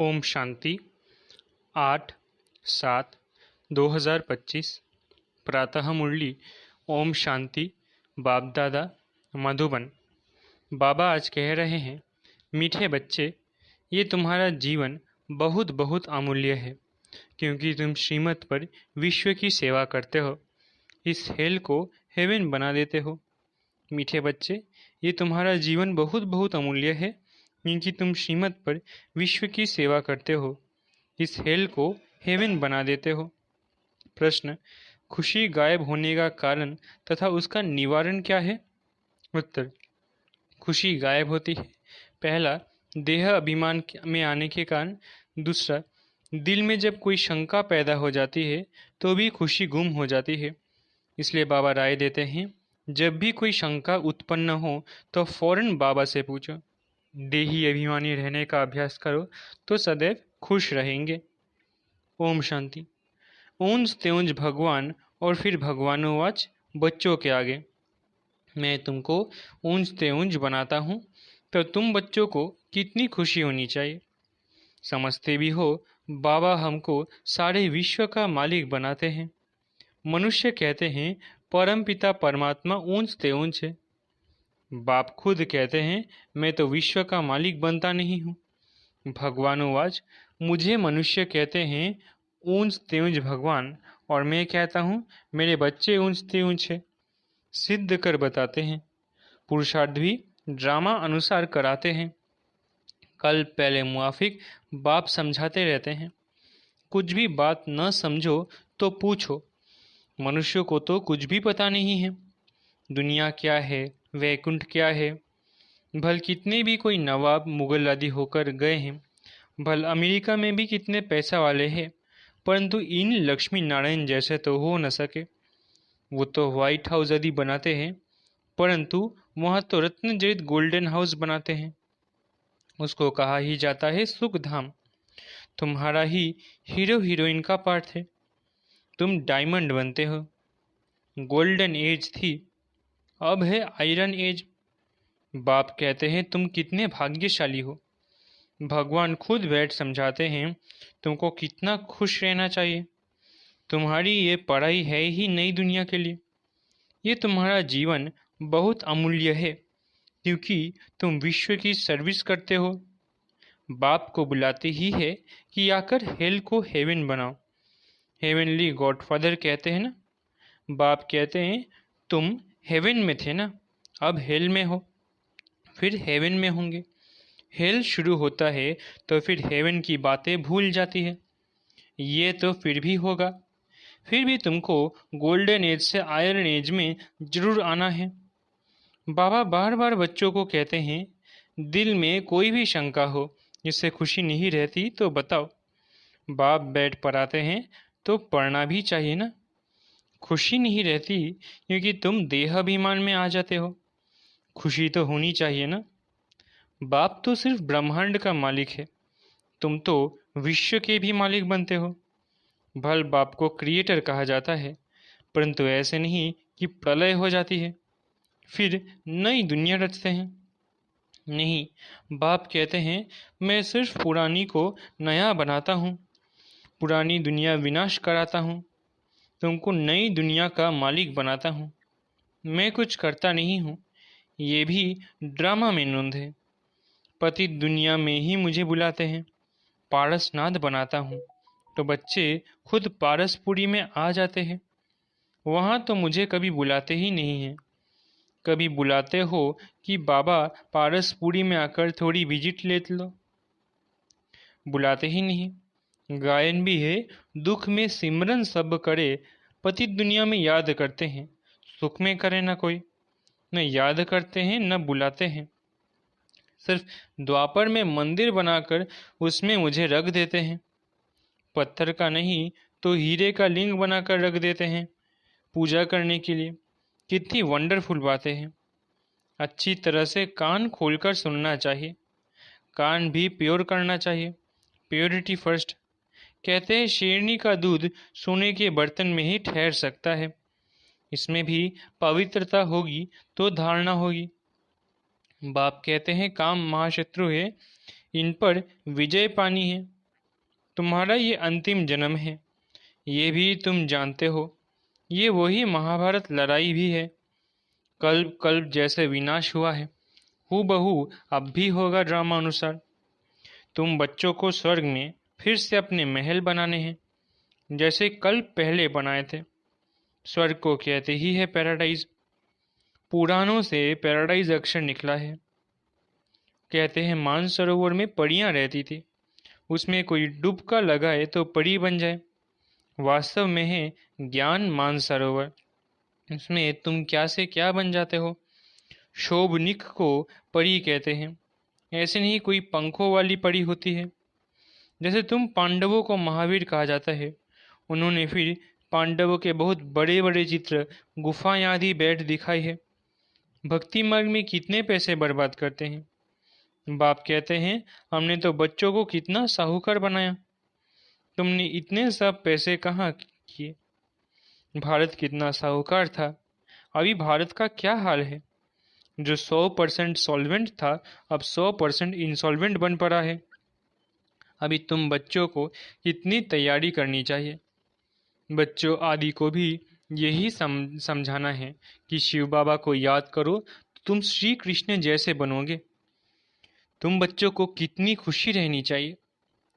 ओम शांति। 8/7/2025 प्रातः मुरली। ओम शांति। बाप दादा मधुबन। बाबा आज कह रहे हैं, मीठे बच्चे, ये तुम्हारा जीवन बहुत बहुत अमूल्य है, क्योंकि तुम श्रीमत पर विश्व की सेवा करते हो, इस हेल को हेवन बना देते हो। मीठे बच्चे, ये तुम्हारा जीवन बहुत बहुत अमूल्य है, क्योंकि तुम श्रीमत पर विश्व की सेवा करते हो, इस हेल को हेवन बना देते हो। प्रश्न: खुशी गायब होने का कारण तथा उसका निवारण क्या है? उत्तर: खुशी गायब होती है, पहला, देह अभिमान में आने के कारण। दूसरा, दिल में जब कोई शंका पैदा हो जाती है तो भी खुशी गुम हो जाती है। इसलिए बाबा राय देते हैं, जब भी कोई शंका उत्पन्न हो तो फौरन बाबा से पूछो। देही अभिमानी रहने का अभ्यास करो तो सदैव खुश रहेंगे। ओम शांति। ऊंज त्योंज भगवान और फिर भगवानोवाच बच्चों के आगे, मैं तुमको ऊंज त्योंज बनाता हूँ तो तुम बच्चों को कितनी खुशी होनी चाहिए। समझते भी हो, बाबा हमको सारे विश्व का मालिक बनाते हैं। मनुष्य कहते हैं परम पिता परमात्मा ऊंच त्योंज है। बाप खुद कहते हैं, मैं तो विश्व का मालिक बनता नहीं हूँ। भगवानोवाच, मुझे मनुष्य कहते हैं ऊंच त्योंज भगवान, और मैं कहता हूँ मेरे बच्चे ऊंच त्योंज है। सिद्ध कर बताते हैं। पुरुषार्थ भी ड्रामा अनुसार कराते हैं। कल पहले मुआफिक बाप समझाते रहते हैं, कुछ भी बात न समझो तो पूछो। मनुष्य को तो कुछ भी पता नहीं है, दुनिया क्या है, वैकुंठ क्या है। भल कितने भी कोई नवाब मुगल आदि होकर गए हैं, भल अमेरिका में भी कितने पैसा वाले हैं, परंतु इन लक्ष्मी नारायण जैसे तो हो न सके। वो तो व्हाइट हाउस आदि बनाते हैं, परंतु वहाँ तो रत्न जड़ित गोल्डन हाउस बनाते हैं। उसको कहा ही जाता है सुख धाम। तुम्हारा ही हीरो हीरोइन का पार्ट है, तुम डायमंड बनते हो। गोल्डन एज थी, अब है आयरन एज। बाप कहते हैं तुम कितने भाग्यशाली हो। भगवान खुद बैठ समझाते हैं तुमको कितना खुश रहना चाहिए। तुम्हारी ये पढ़ाई है ही नई दुनिया के लिए। ये तुम्हारा जीवन बहुत अमूल्य है, क्योंकि तुम विश्व की सर्विस करते हो। बाप को बुलाते ही है कि आकर हेल को हेवन बनाओ। हेवनली गॉडफादर कहते हैं ना। बाप कहते हैं तुम हेवन में थे ना, अब हेल में हो, फिर हेवन में होंगे। हेल शुरू होता है तो फिर हेवन की बातें भूल जाती है। ये तो फिर भी होगा, फिर भी तुमको गोल्डन एज से आयरन एज में जरूर आना है। बाबा बार बार बच्चों को कहते हैं, दिल में कोई भी शंका हो जिससे खुशी नहीं रहती तो बताओ। बाप बैठ पढ़ाते हैं तो पढ़ना भी चाहिए ना। खुशी नहीं रहती क्योंकि तुम देह अभिमान में आ जाते हो, खुशी तो होनी चाहिए ना। बाप तो सिर्फ ब्रह्मांड का मालिक है, तुम तो विश्व के भी मालिक बनते हो। भल बाप को क्रिएटर कहा जाता है, परंतु ऐसे नहीं कि प्रलय हो जाती है फिर नई दुनिया रचते हैं। नहीं, बाप कहते हैं मैं सिर्फ पुरानी को नया बनाता हूँ, पुरानी दुनिया विनाश कराता हूँ, तुमको नई दुनिया का मालिक बनाता हूँ। मैं कुछ करता नहीं हूँ, ये भी ड्रामा में नोंद है। पति दुनिया में ही मुझे बुलाते हैं, पारसनाथ बनाता हूँ, तो बच्चे खुद पारसपुरी में आ जाते हैं। वहाँ तो मुझे कभी बुलाते ही नहीं हैं। कभी बुलाते हो कि बाबा पारसपुरी में आकर थोड़ी विजिट ले लो, बुलाते ही नहीं। गायन भी है, दुख में सिमरन सब करे, पति दुनिया में याद करते हैं, सुख में करे न कोई। न याद करते हैं न बुलाते हैं, सिर्फ द्वापर में मंदिर बनाकर उसमें मुझे रख देते हैं। पत्थर का नहीं तो हीरे का लिंग बनाकर रख देते हैं पूजा करने के लिए। कितनी वंडरफुल बातें हैं। अच्छी तरह से कान खोलकर सुनना चाहिए, कान भी प्योर करना चाहिए। Purity first. कहते हैं शेरनी का दूध सोने के बर्तन में ही ठहर सकता है, इसमें भी पवित्रता होगी तो धारणा होगी। बाप कहते हैं काम महाशत्रु है, इन पर विजय पानी है। तुम्हारा ये अंतिम जन्म है, ये भी तुम जानते हो। ये वही महाभारत लड़ाई भी है। कल्प कल्प जैसे विनाश हुआ है, हूबहू अब भी होगा ड्रामा अनुसार। तुम बच्चों को स्वर्ग में फिर से अपने महल बनाने हैं, जैसे कल्प पहले बनाए थे। स्वर्ग को कहते ही है पैराडाइज। पुराणों से पैराडाइज अक्षर निकला है। कहते हैं मानसरोवर में परियां रहती थी, उसमें कोई डुबका लगाए तो परी बन जाए। वास्तव में है ज्ञान मानसरोवर। इसमें तुम क्या से क्या बन जाते हो। शोभनिक को परी कहते हैं। ऐसे नहीं कोई पंखों वाली परी होती है। जैसे तुम पांडवों को महावीर कहा जाता है, उन्होंने फिर पांडवों के बहुत बड़े बड़े चित्र गुफाएं आदि बैठ दिखाई है। भक्ति मार्ग में कितने पैसे बर्बाद करते हैं। बाप कहते हैं हमने तो बच्चों को कितना साहूकार बनाया, तुमने इतने सब पैसे कहाँ किए। भारत कितना साहूकार था, अभी भारत का क्या हाल है। जो 100% सॉल्वेंट था अब 100% इंसॉल्वेंट बन पड़ा है। अभी तुम बच्चों को कितनी तैयारी करनी चाहिए। बच्चों आदि को भी यही समझाना है कि शिव बाबा को याद करो तो तुम श्री कृष्ण जैसे बनोगे। तुम बच्चों को कितनी खुशी रहनी चाहिए,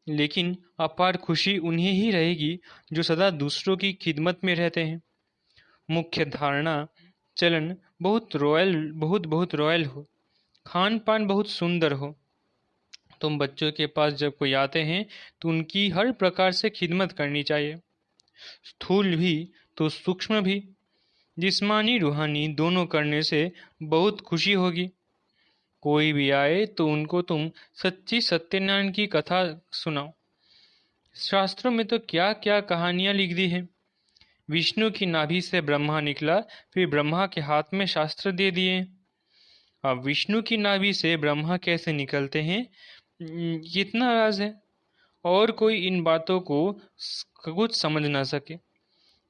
लेकिन अपार खुशी उन्हें ही रहेगी जो सदा दूसरों की खिदमत में रहते हैं। मुख्य धारणा चलन बहुत रॉयल हो, खान पान बहुत सुंदर हो। तुम बच्चों के पास जब कोई आते हैं तो उनकी हर प्रकार से खिदमत करनी चाहिए, स्थूल भी तो सूक्ष्म भी। जिस्मानी रूहानी दोनों करने से बहुत खुशी होगी। कोई भी आए तो उनको तुम सच्ची सत्यनारायण की कथा सुनाओ। शास्त्रों में तो क्या क्या कहानियां लिख दी है। विष्णु की नाभि से ब्रह्मा निकला, फिर ब्रह्मा के हाथ में शास्त्र दे दिए। अब विष्णु की नाभि से ब्रह्मा कैसे निकलते हैं, कितना राज है, और कोई इन बातों को कुछ समझ ना सके।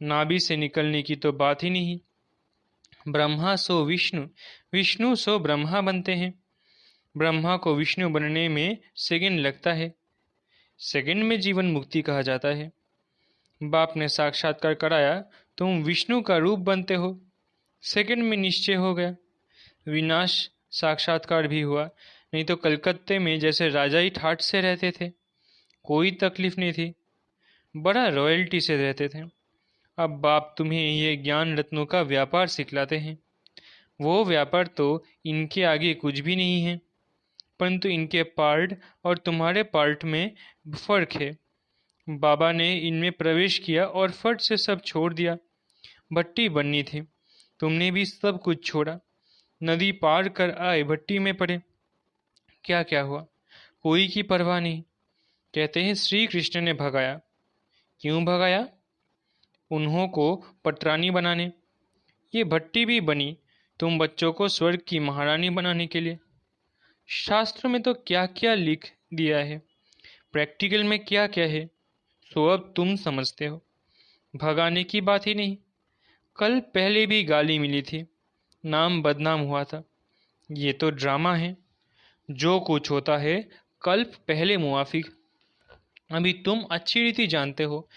नाभि से निकलने की तो बात ही नहीं। ब्रह्मा सो विष्णु, विष्णु सो ब्रह्मा बनते हैं। ब्रह्मा को विष्णु बनने में सेकंड लगता है। सेकंड में जीवन मुक्ति कहा जाता है। बाप ने साक्षात्कार कराया, तुम विष्णु का रूप बनते हो। सेकंड में निश्चय हो गया। विनाश साक्षात्कार भी हुआ, नहीं तो कलकत्ते में जैसे राजा ही ठाठ से रहते थे, कोई तकलीफ नहीं थी, बड़ा रॉयल्टी से रहते थे। अब बाप तुम्हें ये ज्ञान रत्नों का व्यापार सिखलाते हैं। वो व्यापार तो इनके आगे कुछ भी नहीं है, परंतु इनके पार्ट और तुम्हारे पार्ट में फर्क है। बाबा ने इनमें प्रवेश किया और फट से सब छोड़ दिया। भट्टी बननी थी, तुमने भी सब कुछ छोड़ा। नदी पार कर आए, भट्टी में पड़े। क्या क्या हुआ, कोई की परवाह नहीं। कहते हैं श्री कृष्ण ने भगाया। क्यों भगाया? उन्हों को पटरानी बनाने। ये भट्टी भी बनी तुम बच्चों को स्वर्ग की महारानी बनाने के लिए। शास्त्र में तो क्या क्या लिख दिया है, प्रैक्टिकल में क्या क्या है, सो अब तुम समझते हो। भगाने की बात ही नहीं। कल पहले भी गाली मिली थी, नाम बदनाम हुआ था। ये तो ड्रामा है। जो कुछ होता है कल्प पहले मुआफिक। अभी तुम अच्छी रीति जानते हो,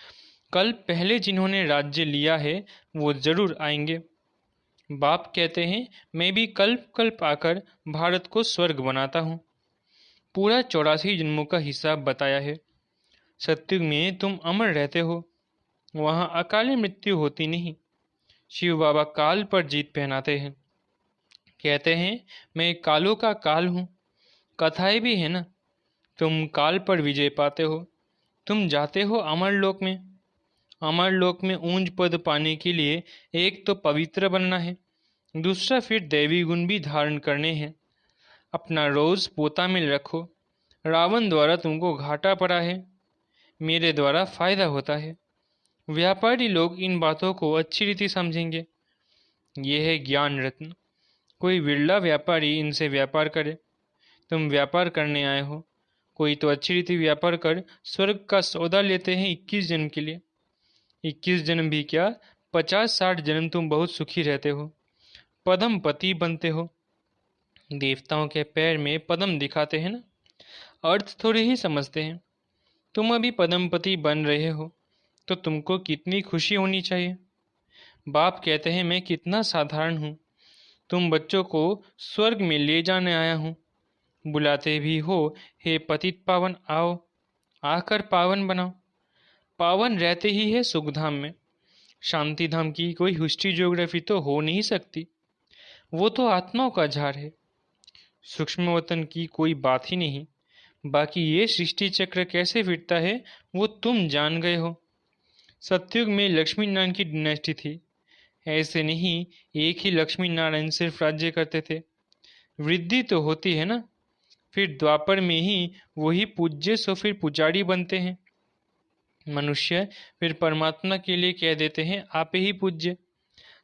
कल पहले जिन्होंने राज्य लिया है वो जरूर आएंगे। बाप कहते हैं मैं भी कल्प कल्प आकर भारत को स्वर्ग बनाता हूँ। पूरा 84 जन्मों का हिसाब बताया है। सत्युग में तुम अमर रहते हो, वहाँ अकाली मृत्यु होती नहीं। शिव बाबा काल पर जीत पहनाते हैं। कहते हैं मैं कालों का काल हूँ। कथाएं भी है ना, तुम काल पर विजय पाते हो। तुम जाते हो अमर लोक में। अमर लोक में ऊंच पद पाने के लिए एक तो पवित्र बनना है, दूसरा फिर दैवी गुण भी धारण करने हैं। अपना रोज पोता में रखो। रावण द्वारा तुमको घाटा पड़ा है, मेरे द्वारा फायदा होता है। व्यापारी लोग इन बातों को अच्छी रीति समझेंगे। ये है ज्ञान रत्न। कोई विरला व्यापारी इनसे व्यापार करे। तुम व्यापार करने आए हो, कोई तो अच्छी रीति व्यापार कर स्वर्ग का सौदा लेते हैं 21 जन्म के लिए। 21 जन्म भी क्या, 50-60 जन्म तुम बहुत सुखी रहते हो, पद्म पति बनते हो। देवताओं के पैर में पद्म दिखाते हैं ना। अर्थ थोड़े ही समझते हैं। तुम अभी पदमपति बन रहे हो तो तुमको कितनी खुशी होनी चाहिए। बाप कहते हैं मैं कितना साधारण हूँ, तुम बच्चों को स्वर्ग में ले जाने आया हूँ। बुलाते भी हो, हे पतित पावन आओ, आकर पावन बनाओ। पावन रहते ही है सुखधाम में। शांति धाम की कोई हिस्ट्री ज्योग्राफी तो हो नहीं सकती, वो तो आत्माओं का झार है। सूक्ष्म वतन की कोई बात ही नहीं। बाकी ये सृष्टि चक्र कैसे फिरता है वो तुम जान गए हो। सतयुग में लक्ष्मी नारायण की डिनेस्टी थी। ऐसे नहीं, एक ही लक्ष्मी नारायण सिर्फ राज्य करते थे। वृद्धि तो होती है ना। फिर द्वापर में ही वही पूज्य सो फिर पुजारी बनते हैं। मनुष्य फिर परमात्मा के लिए कह देते हैं आप ही पूज्य,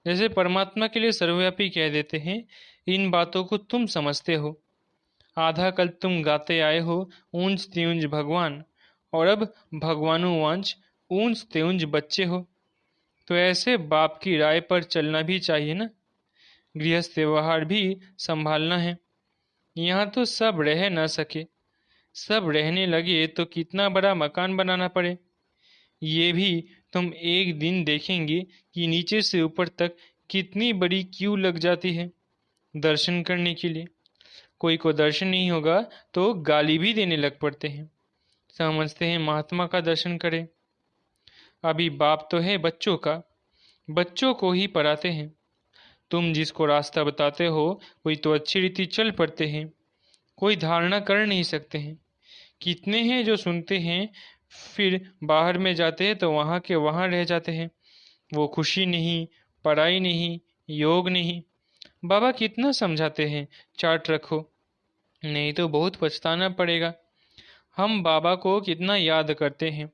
जैसे परमात्मा के लिए सर्वव्यापी कह देते हैं। इन बातों को तुम समझते हो। आधा कल तुम गाते आए हो ऊंच त्यूंज भगवान, और अब भगवानुवांच ऊंच त्यूंज बच्चे हो। तो ऐसे बाप की राय पर चलना भी चाहिए ना। गृहस्थ व्यवहार भी संभालना है। यहाँ तो सब रह न सके, सब रहने लगे तो कितना बड़ा मकान बनाना पड़े। ये भी तुम एक दिन देखेंगे कि नीचे से ऊपर तक कितनी बड़ी क्यू लग जाती है दर्शन करने के लिए। कोई को दर्शन नहीं होगा तो गाली भी देने लग पड़ते हैं। समझते हैं महात्मा का दर्शन करें। अभी बाप तो है बच्चों का, बच्चों को ही पढ़ाते हैं। तुम जिसको रास्ता बताते हो कोई तो अच्छी रीति चल पड़ते हैं, कोई धारणा कर नहीं सकते हैं। कितने हैं जो सुनते हैं फिर बाहर में जाते हैं तो वहाँ के वहाँ रह जाते हैं। वो खुशी नहीं, पढ़ाई नहीं, योग नहीं। बाबा कितना समझाते हैं चार्ट रखो, नहीं तो बहुत पछताना पड़ेगा। हम बाबा को कितना याद करते हैं,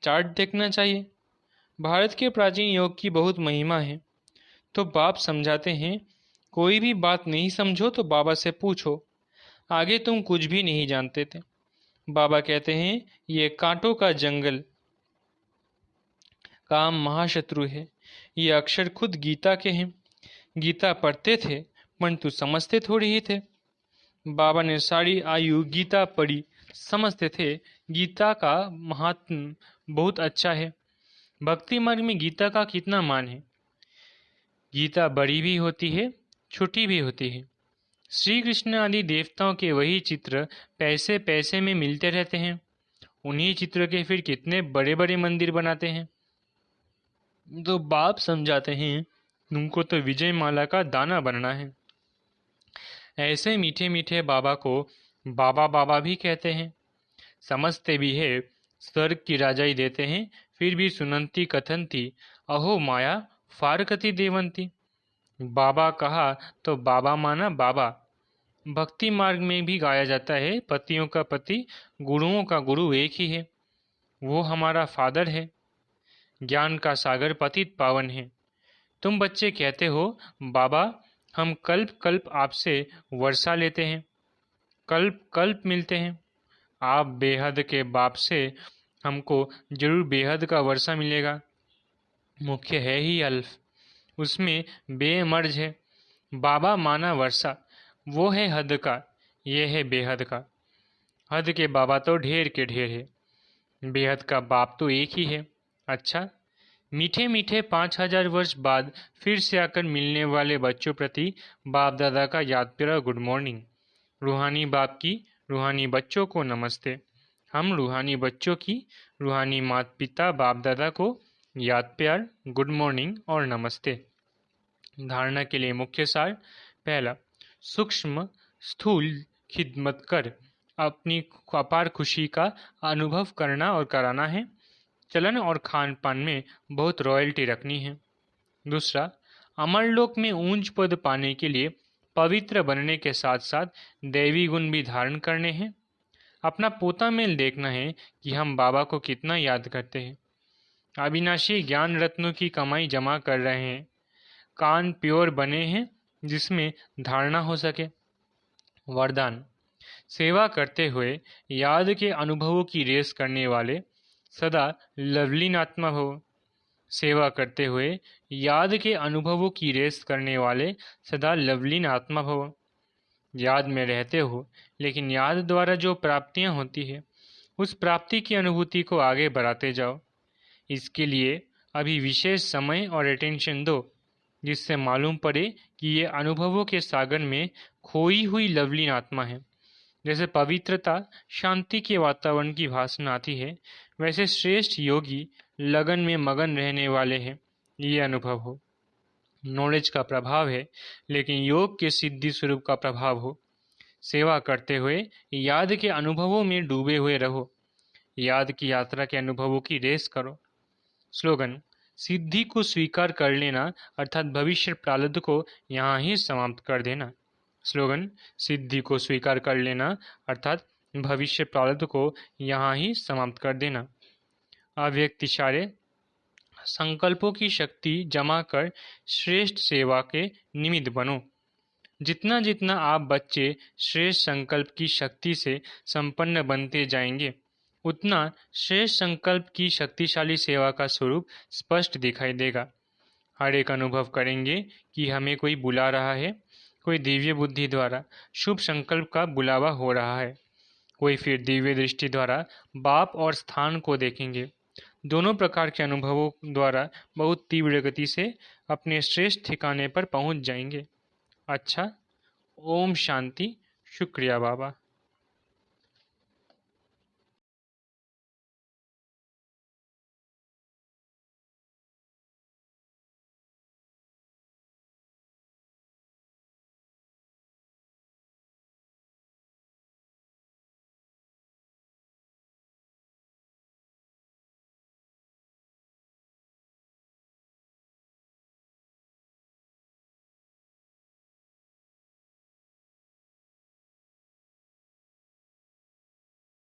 चार्ट देखना चाहिए। भारत के प्राचीन योग की बहुत महिमा है। तो बाप समझाते हैं कोई भी बात नहीं समझो तो बाबा से पूछो, आगे तुम कुछ भी नहीं जानते थे। बाबा कहते हैं ये कांटों का जंगल काम महाशत्रु है। ये अक्षर खुद गीता के हैं। गीता पढ़ते थे परंतु समझते थोड़ी ही थे। बाबा ने सारी आयु गीता पढ़ी, समझते थे गीता का महात्म बहुत अच्छा है। भक्ति मार्ग में गीता का कितना मान है। गीता बड़ी भी होती है, छोटी भी होती है। श्री कृष्ण आदि देवताओं के वही चित्र पैसे पैसे में मिलते रहते हैं। उन्हीं चित्र के फिर कितने बड़े बड़े मंदिर बनाते हैं। तो बाप समझाते हैं तुमको तो विजय माला का दाना बनना है। ऐसे मीठे मीठे बाबा को बाबा बाबा भी कहते हैं। समझते भी है, स्वर्ग की राजाई देते हैं, फिर भी सुनंती कथनती अहो माया फारकती देवंती। बाबा कहा तो बाबा माना बाबा। भक्ति मार्ग में भी गाया जाता है पतियों का पति गुरुओं का गुरु एक ही है, वो हमारा फादर है। ज्ञान का सागर पतित पावन है। तुम बच्चे कहते हो बाबा हम कल्प कल्प आपसे वर्षा लेते हैं, कल्प कल्प मिलते हैं। आप बेहद के बाप से हमको जरूर बेहद का वर्षा मिलेगा। मुख्य है ही अल्फ, उसमें बेमर्ज है। बाबा माना वर्षा, वो है हद का, ये है बेहद का। हद के बाबा तो ढेर के ढेर है, बेहद का बाप तो एक ही है। अच्छा, मीठे मीठे 5000 वर्ष बाद फिर से आकर मिलने वाले बच्चों प्रति बाप दादा का याद प्यारा गुड मॉर्निंग। रूहानी बाप की रूहानी बच्चों को नमस्ते। हम रूहानी बच्चों की रूहानी माता पिता बाप दादा को याद प्यार गुड मॉर्निंग और नमस्ते। धारणा के लिए मुख्य सार। पहला, सूक्ष्म स्थूल खिदमत कर अपनी अपार खुशी का अनुभव करना और कराना है। चलन और खान पान में बहुत रॉयल्टी रखनी है। दूसरा, अमरलोक में ऊंच पद पाने के लिए पवित्र बनने के साथ साथ दैवी गुण भी धारण करने हैं। अपना पोता मेल देखना है कि हम बाबा को कितना याद करते हैं। अविनाशी ज्ञान रत्नों की कमाई जमा कर रहे हैं। कान प्योर बने हैं जिसमें धारणा हो सके। वरदान, सेवा करते हुए याद के अनुभवों की रेस करने वाले सदा लवलीन आत्मा भव। सेवा करते हुए याद के अनुभवों की रेस करने वाले सदा लवलीन आत्मा भव। याद में रहते हो, लेकिन याद द्वारा जो प्राप्तियां होती है उस प्राप्ति की अनुभूति को आगे बढ़ाते जाओ। इसके लिए अभी विशेष समय और अटेंशन दो, जिससे मालूम पड़े कि ये अनुभवों के सागर में खोई हुई लवलीन आत्मा है। जैसे पवित्रता शांति के वातावरण की भासना आती है, वैसे श्रेष्ठ योगी लगन में मगन रहने वाले हैं। ये अनुभव हो। नॉलेज का प्रभाव है, लेकिन योग के सिद्धि स्वरूप का प्रभाव हो। सेवा करते हुए याद के अनुभवों में डूबे हुए रहो। याद की यात्रा के अनुभवों की रेस करो। स्लोगन: सिद्धि को स्वीकार कर लेना अर्थात भविष्य प्रारब्ध को यहाँ ही समाप्त कर देना। स्लोगन: सिद्धि को स्वीकार कर लेना अर्थात भविष्य प्रारब्ध को यहाँ ही समाप्त कर देना। अव्यक्त इशारे: संकल्पों की शक्ति जमा कर श्रेष्ठ सेवा के निमित्त बनो। जितना जितना आप बच्चे श्रेष्ठ संकल्प की शक्ति से संपन्न बनते जाएंगे, उतना श्रेष्ठ संकल्प की शक्तिशाली सेवा का स्वरूप स्पष्ट दिखाई देगा। हर एक अनुभव करेंगे कि हमें कोई बुला रहा है, कोई दिव्य बुद्धि द्वारा शुभ संकल्प का बुलावा हो रहा है, कोई फिर दिव्य दृष्टि द्वारा बाप और स्थान को देखेंगे। दोनों प्रकार के अनुभवों द्वारा बहुत तीव्र गति से अपने श्रेष्ठ ठिकाने पर पहुंच जाएंगे। अच्छा, ओम शांति। शुक्रिया बाबा।